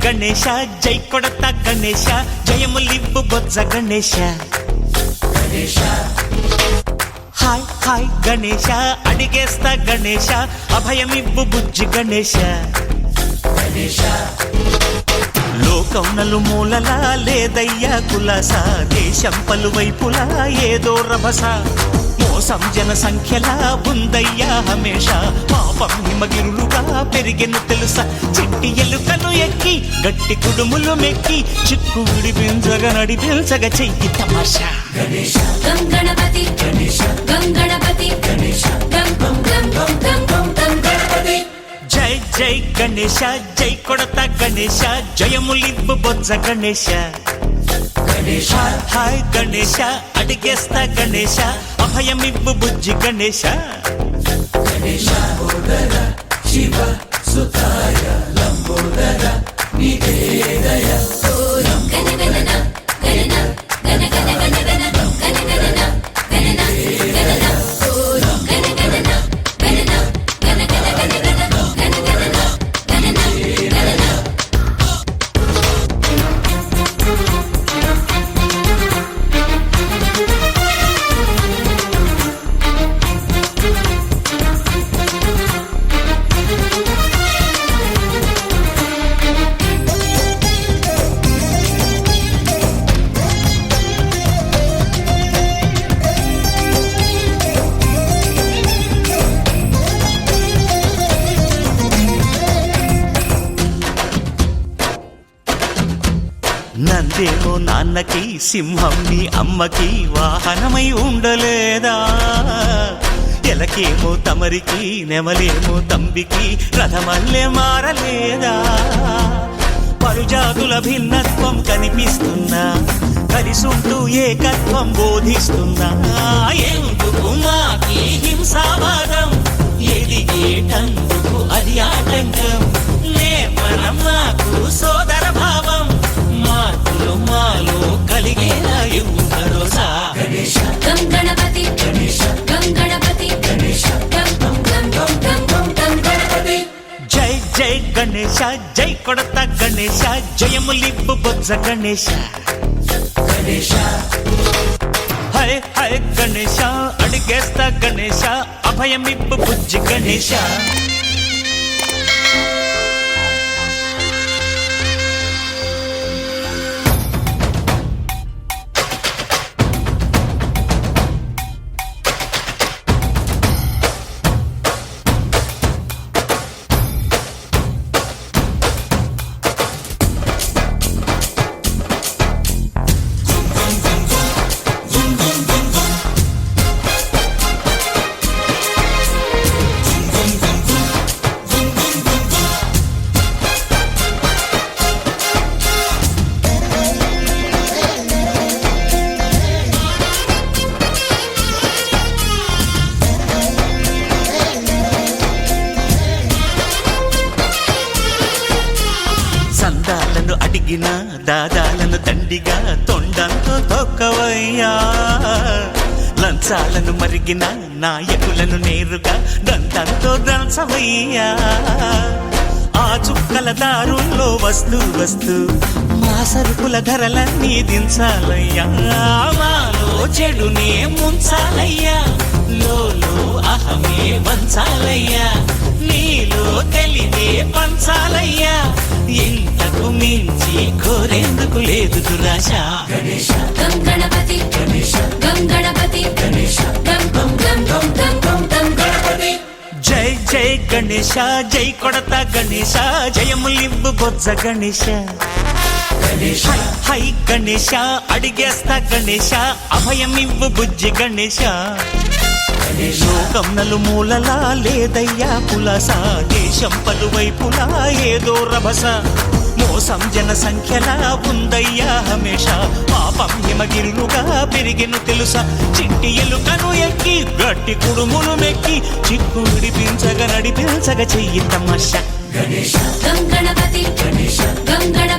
గణేశ జై కొడత గణేశ జయములివ్వు బొజ్జ Ganesha hi hi Ganesha అడిగేస్తా Ganesha అభయమివ్వు బుజ్జి గణేశ లోకం నలుమూలలా లేదయ్యా కులాస దేశం పలువైపులా ఏదో రభస మోసం జన సంఖ్యలా ఉందయ్యా హమేష పాపం హిమగిరులుగా పెరిగెను తెలుసా చిట్టి ఎలుకను ఎక్కి గట్టి కుడుములు మెక్కి చిక్కు విడిపించగా నడిపించగా చెయ్యి తమాషా గం గణపతి గం గణపతి గం గం గం గం గం గం గం గణపతి జై జై గణేశ జై కొడత గణేశ జయములివ్వు బొజ్జ గణేశ హాయ్ గణేశ అడిగేస్తా గణేశ అభయమివ్వు బుజ్జి గణేశ శివ సుతాయ లంబోదర నివేదయ గణ గణన గణన గణ గణ గణ గణ గణ గణన గణన గణన గణ గణన గణన గణ గణ గణ గణ గణ గణన గణన గణన నందేమో నాన్నకి సింహం నీ అమ్మకి వాహనమై ఉండలేదా ఎలకేమో తమరికి నెమలేమో తంబికి రథమల్లే మారలేదా పరుజాతుల భిన్నత్వం కనిపిస్తున్నా కలిసుంటూ ఏకత్వం బోధిస్తున్నా ఎందుకు మాకి హింసావాదం ఎదిగేటందుకు అది ఆటంకం నేపనం మాకు సోదర భావం మార్పులు మాలో కలిగేలా ఇవ్వు భరోసా గం గణపతి గం గణపతి గం గం గం గం గం గం గం గణపతి జై జై గణేశ జై కొడత గణేశ జయములివ్వు బొజ్జ గణేశ హై హై గణేశ అడిగేస్తా గణేశ అభయమివ్వు బుజ్జి గణేశ సందాలను అడిగిన దాదాలను దండిగా తొండంతో తొక్కవయ్యా లంచాలను మరిగిన నాయకులను నేరుగా దంతంతో దంచవయ్యా ఆ చుక్కల దారుల్లో వస్తూ వస్తూ మా సరుకుల ధరలన్నీ దించాలయ్యా మాలో చెడునే ముంచాలయ్యా లోలో అహమే వంచాలయ్యా నీలో తెలివే పంచాలయ్యా ఇంతకు మించి కోరేందుకు లేదు దురాశ గం గణపతి గం గణపతి గం గం గం గం గం గం గం గణపతి జై జై గణేశ జై కొడత గణేశ జయములివ్వు బొజ్జ గణేశ హై గణేశ అడిగేస్తా గణేశ అభయమివ్వు బుజ్జి గణేశ లోకం నలుమూలలా లేదయ్యా కులాస దేశం పలువైపులా ఏదో రభస మోసం జన సంఖ్యలా ఉందయ్యా హమేష పాపం హిమగిరులుగా పెరిగెను తెలుసా చిట్టి ఎలుకను ఎక్కి గట్టి కుడుములు మెక్కి చిక్కు విడిపించగా నడిపించగా చెయ్యి తమాషా గం గణపతి గం గణ